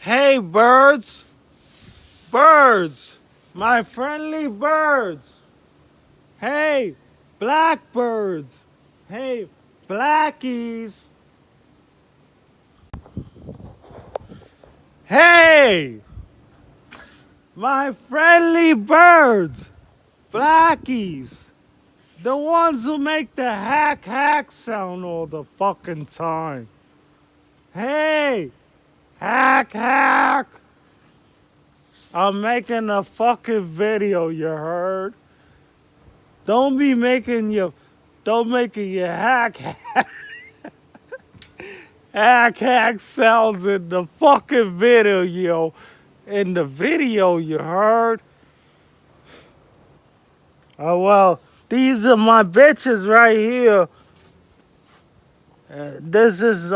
Hey, birds, birds, my friendly birds. Hey, blackbirds. Hey, blackies. Hey, my friendly birds, blackies. The ones who make the hack hack sound all the fucking time. Hey, hack hack. I'm making a fucking video, you heard? Don't be making your, don't making your hack hack sounds in the fucking video, yo. In the video, you heard? Oh well, these are my bitches right here. This is